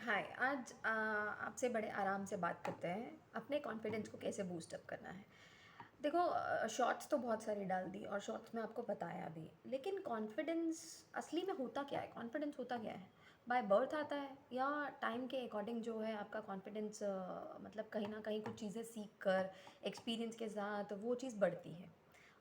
हाय। आज आपसे बड़े आराम से बात करते हैं अपने कॉन्फिडेंस को कैसे बूस्ट अप करना है। देखो, शॉर्ट्स तो बहुत सारी डाल दी और शॉर्ट्स में आपको बताया भी, लेकिन कॉन्फिडेंस असली में होता क्या है? कॉन्फिडेंस होता क्या है? बाय बर्थ आता है या टाइम के अकॉर्डिंग जो है आपका कॉन्फिडेंस, मतलब कहीं ना कहीं कुछ चीज़ें सीख कर एक्सपीरियंस के साथ वो चीज़ बढ़ती है।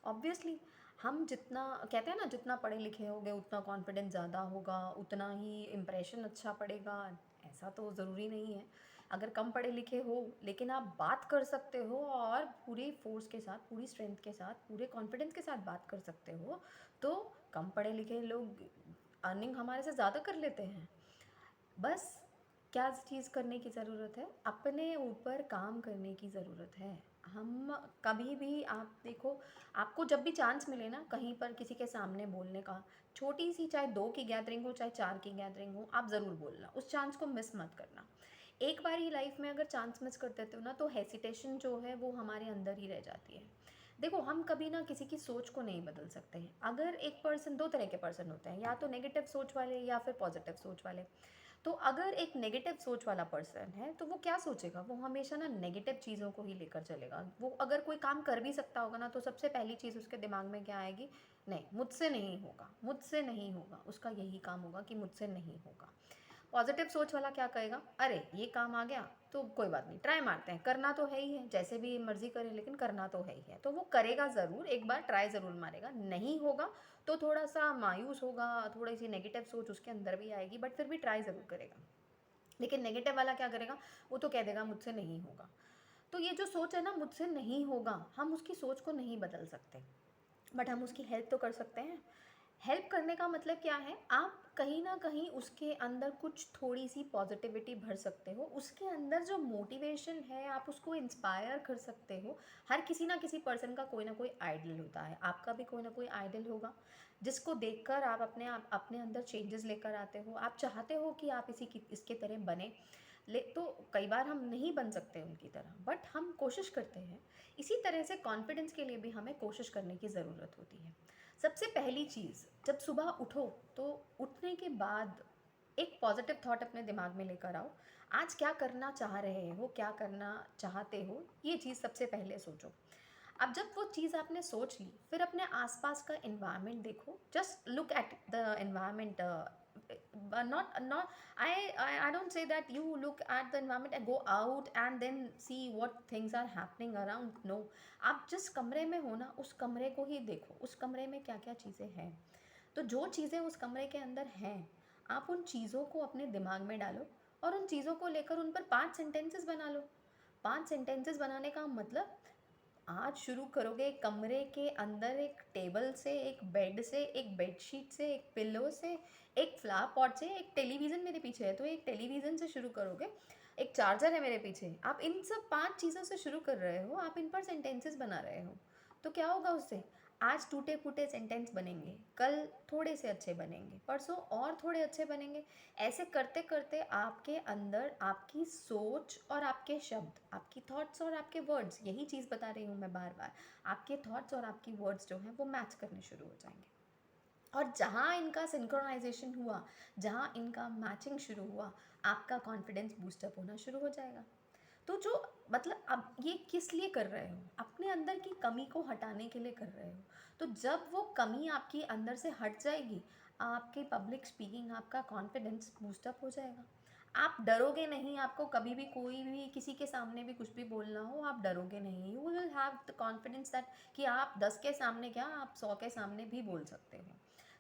ऑब्वियसली हम जितना कहते हैं ना, जितना पढ़े लिखे होंगे उतना कॉन्फिडेंस ज़्यादा होगा, उतना ही इम्प्रेशन अच्छा पड़ेगा। ऐसा तो ज़रूरी नहीं है। अगर कम पढ़े लिखे हो लेकिन आप बात कर सकते हो और पूरी फोर्स के साथ, पूरी स्ट्रेंथ के साथ, पूरे कॉन्फिडेंस के साथ बात कर सकते हो, तो कम पढ़े लिखे लोग अर्निंग हमारे से ज़्यादा कर लेते हैं। बस क्या चीज़ करने की ज़रूरत है? अपने ऊपर काम करने की ज़रूरत है। हम कभी भी, आप देखो, आपको जब भी चांस मिले ना कहीं पर किसी के सामने बोलने का, छोटी सी चाहे 2 की गैदरिंग हो चाहे 4 की गैदरिंग हो, आप ज़रूर बोलना। उस चांस को मिस मत करना। एक बार ही लाइफ में अगर चांस मिस कर देते हो ना, तो हेसिटेशन जो है वो हमारे अंदर ही रह जाती है। देखो, हम कभी ना किसी की सोच को नहीं बदल सकते हैं। अगर एक पर्सन, 2 तरह के पर्सन होते हैं, या तो नेगेटिव सोच वाले या फिर पॉजिटिव सोच वाले। तो अगर एक नेगेटिव सोच वाला पर्सन है तो वो क्या सोचेगा? वो हमेशा ना नेगेटिव चीज़ों को ही लेकर चलेगा। वो अगर कोई काम कर भी सकता होगा ना, तो सबसे पहली चीज़ उसके दिमाग में क्या आएगी? नहीं, मुझसे नहीं होगा, मुझसे नहीं होगा। उसका यही काम होगा कि मुझसे नहीं होगा। पॉजिटिव सोच वाला क्या कहेगा? अरे ये काम आ गया तो कोई बात नहीं, ट्राई मारते हैं, करना तो है ही है, जैसे भी मर्जी करे लेकिन करना तो है ही है। तो वो करेगा ज़रूर, एक बार ट्राई ज़रूर मारेगा। नहीं होगा तो थोड़ा सा मायूस होगा, थोड़ी सी नेगेटिव सोच उसके अंदर भी आएगी, बट फिर भी ट्राई ज़रूर करेगा। लेकिन नेगेटिव वाला क्या करेगा? वो तो कह देगा मुझसे नहीं होगा। तो ये जो सोच है ना, मुझसे नहीं होगा, हम उसकी सोच को नहीं बदल सकते, बट हम उसकी हेल्प तो कर सकते हैं। हेल्प करने का मतलब क्या है? आप कहीं ना कहीं उसके अंदर कुछ थोड़ी सी पॉजिटिविटी भर सकते हो, उसके अंदर जो मोटिवेशन है आप उसको इंस्पायर कर सकते हो। हर किसी ना किसी पर्सन का कोई ना कोई आइडल होता है, आपका भी कोई ना कोई आइडल होगा, जिसको देखकर आप अपने अंदर चेंजेस लेकर आते हो। आप चाहते हो कि आप इसके तरह बने। ले तो कई बार हम नहीं बन सकते उनकी तरह, बट हम कोशिश करते हैं। इसी तरह से कॉन्फिडेंस के लिए भी हमें कोशिश करने की ज़रूरत होती है। सबसे पहली चीज़, जब सुबह उठो तो उठने के बाद एक पॉजिटिव थॉट अपने दिमाग में लेकर आओ। आज क्या करना चाह रहे हो, क्या करना चाहते हो, ये चीज़ सबसे पहले सोचो। अब जब वो चीज़ आपने सोच ली, फिर अपने आसपास का एनवायरनमेंट देखो। Just look at the environment, not I don't say that you look at the environment and go out and then see what things are happening around. No, आप जिस कमरे में हो ना, उस कमरे को ही देखो, उस कमरे में क्या क्या चीज़ें हैं। तो जो चीज़ें उस कमरे के अंदर हैं, आप उन चीज़ों को अपने दिमाग में डालो और उन चीज़ों को लेकर उन पर 5 सेंटेंसेस बना लो। 5 सेंटेंसेस बनाने का मतलब, आज शुरू करोगे एक कमरे के अंदर, एक टेबल से, एक बेड से, एक बेडशीट से, एक पिल्लो से, एक फ्लावर पॉट से, एक टेलीविज़न मेरे पीछे है तो एक टेलीविज़न से शुरू करोगे, एक चार्जर है मेरे पीछे। आप इन सब 5 चीज़ों से शुरू कर रहे हो, आप इन पर सेंटेंसेस बना रहे हो। तो क्या होगा उससे? आज टूटे-फूटे सेंटेंस बनेंगे, कल थोड़े से अच्छे बनेंगे, परसों और थोड़े अच्छे बनेंगे। ऐसे करते-करते आपके अंदर आपकी सोच और आपके शब्द, आपकी थॉट्स और आपके वर्ड्स, यही चीज़ बता रही हूँ मैं बार-बार, आपके थॉट्स और आपकी वर्ड्स जो हैं वो मैच करने शुरू हो जाएँगे। और जहाँ इनका सिंक्रोनाइज़ेशन हुआ, जहाँ इनका मैचिंग शुरू हुआ, आपका कॉन्फिडेंस बूस्टअप होना शुरू हो जाएगा। तो जो, मतलब अब ये किस लिए कर रहे हो? अपने अंदर की कमी को हटाने के लिए कर रहे हो। तो जब वो कमी आपकी अंदर से हट जाएगी, आपकी पब्लिक स्पीकिंग, आपका कॉन्फिडेंस बूस्टअप हो जाएगा। आप डरोगे नहीं, आपको कभी भी कोई भी किसी के सामने भी कुछ भी बोलना हो, आप डरोगे नहीं। You will have the confidence that कि आप 10 के सामने क्या, आप 100 के सामने भी बोल सकते हो।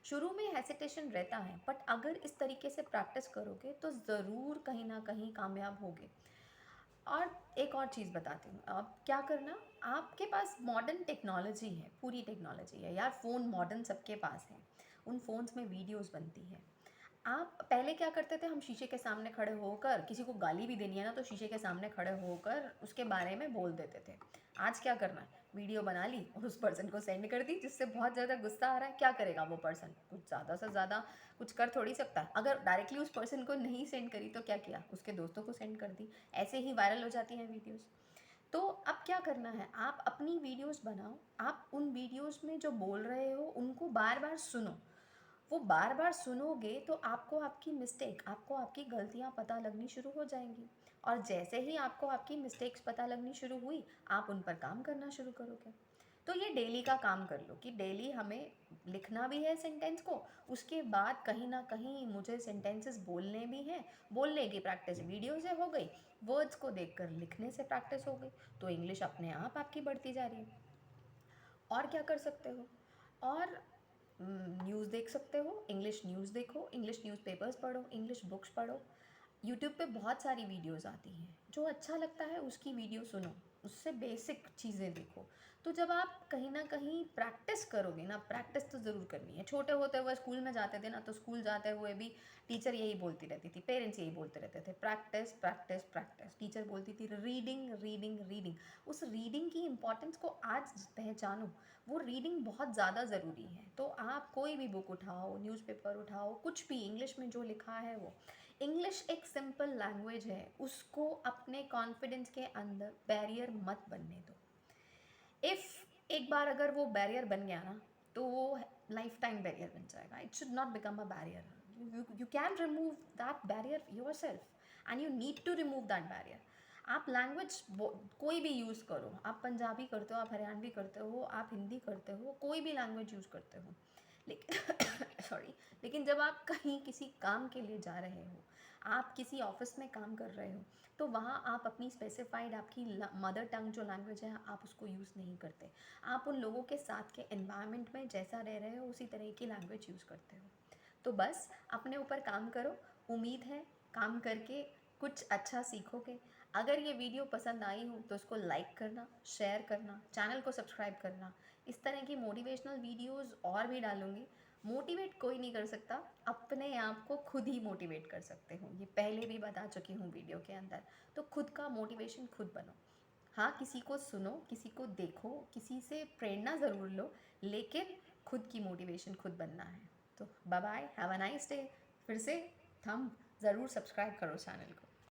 शुरू में हेसिटेशन रहता है, बट अगर इस तरीके से प्रैक्टिस करोगे तो ज़रूर कहीं ना कहीं कामयाब होगे। और एक और चीज़ बताती हूँ, अब क्या करना, आपके पास मॉडर्न टेक्नोलॉजी है, पूरी टेक्नोलॉजी है यार, फ़ोन मॉडर्न सबके पास है। उन फ़ोन्स में वीडियोस बनती है। आप पहले क्या करते थे? हम शीशे के सामने खड़े होकर, किसी को गाली भी देनी है ना तो शीशे के सामने खड़े होकर उसके बारे में बोल देते थे। आज क्या करना है? वीडियो बना ली और उस पर्सन को सेंड कर दी, जिससे बहुत ज़्यादा गुस्सा आ रहा है। क्या करेगा वो पर्सन? कुछ ज़्यादा से ज़्यादा कुछ कर थोड़ी सकता है। अगर डायरेक्टली उस पर्सन को नहीं सेंड करी तो क्या किया? उसके दोस्तों को सेंड कर दी। ऐसे ही वायरल हो जाती हैं वीडियोज़। तो अब क्या करना है? आप अपनी वीडियोज़ बनाओ, आप उन वीडियोज़ में जो बोल रहे हो उनको बार बार सुनो। वो बार बार सुनोगे तो आपको आपकी मिस्टेक, आपको आपकी गलतियाँ पता लगनी शुरू हो जाएंगी, और जैसे ही आपको आपकी मिस्टेक्स पता लगनी शुरू हुई, आप उन पर काम करना शुरू करोगे। तो ये डेली का काम कर लो कि डेली हमें लिखना भी है सेंटेंस को, उसके बाद कहीं ना कहीं मुझे सेंटेंसेस बोलने भी हैं, बोलने की प्रैक्टिस वीडियो से हो गई, वर्ड्स को देखकर लिखने से प्रैक्टिस हो गई, तो इंग्लिश अपने आप आपकी बढ़ती जा रही है। और क्या कर सकते हो? और न्यूज़ देख सकते हो, इंग्लिश न्यूज़ देखो, इंग्लिश न्यूज़पेपर्स पढ़ो, इंग्लिश बुक्स पढ़ो। यूट्यूब पे बहुत सारी वीडियोस आती हैं, जो अच्छा लगता है उसकी वीडियो सुनो, उससे बेसिक चीज़ें देखो। तो जब आप कहीं ना कहीं प्रैक्टिस करोगे ना, प्रैक्टिस तो ज़रूर करनी है। छोटे होते हुए स्कूल में जाते थे ना, तो स्कूल जाते हुए भी टीचर यही बोलती रहती थी, पेरेंट्स यही बोलते रहते थे, प्रैक्टिस प्रैक्टिस प्रैक्टिस। टीचर बोलती थी रीडिंग रीडिंग रीडिंग। उस रीडिंग की इम्पोर्टेंस को आज पहचानो, वो रीडिंग बहुत ज़्यादा ज़रूरी है। तो आप कोई भी बुक उठाओ, न्यूज़पेपर उठाओ, कुछ भी इंग्लिश में जो लिखा है वो। इंग्लिश एक सिंपल लैंग्वेज है, उसको अपने कॉन्फिडेंस के अंदर बैरियर मत बनने दो। इफ़ एक बार अगर वो बैरियर बन गया ना, तो वो लाइफ टाइम बैरियर बन जाएगा। It should not become a barrier. You can remove that barrier yourself, and you need to remove that barrier. आप लैंग्वेज कोई भी यूज़ करो, आप पंजाबी करते हो, आप हरियाणवी करते हो, आप हिंदी करते हो, कोई भी लैंग्वेज यूज़ करते हो, लेकिन सॉरी, लेकिन जब आप कहीं किसी काम के लिए जा रहे हो, आप किसी ऑफिस में काम कर रहे हो, तो वहाँ आप अपनी स्पेसिफाइड आपकी मदर टंग जो लैंग्वेज है, आप उसको यूज़ नहीं करते। आप उन लोगों के साथ के एनवायरनमेंट में जैसा रह रहे हो उसी तरह की लैंग्वेज यूज़ करते हो। तो बस अपने ऊपर काम करो, उम्मीद है काम करके कुछ अच्छा सीखोगे। अगर ये वीडियो पसंद आई हो तो उसको लाइक करना, शेयर करना, चैनल को सब्सक्राइब करना। इस तरह की मोटिवेशनल वीडियोस और भी डालूंगी। मोटिवेट कोई नहीं कर सकता, अपने आप को खुद ही मोटिवेट कर सकते हो, ये पहले भी बता चुकी हूँ वीडियो के अंदर। तो खुद का मोटिवेशन खुद बनो। हाँ, किसी को सुनो, किसी को देखो, किसी से प्रेरणा ज़रूर लो, लेकिन खुद की मोटिवेशन खुद बनना है। तो bye bye, have a nice day. फिर से थंब ज़रूर सब्सक्राइब करो चैनल को।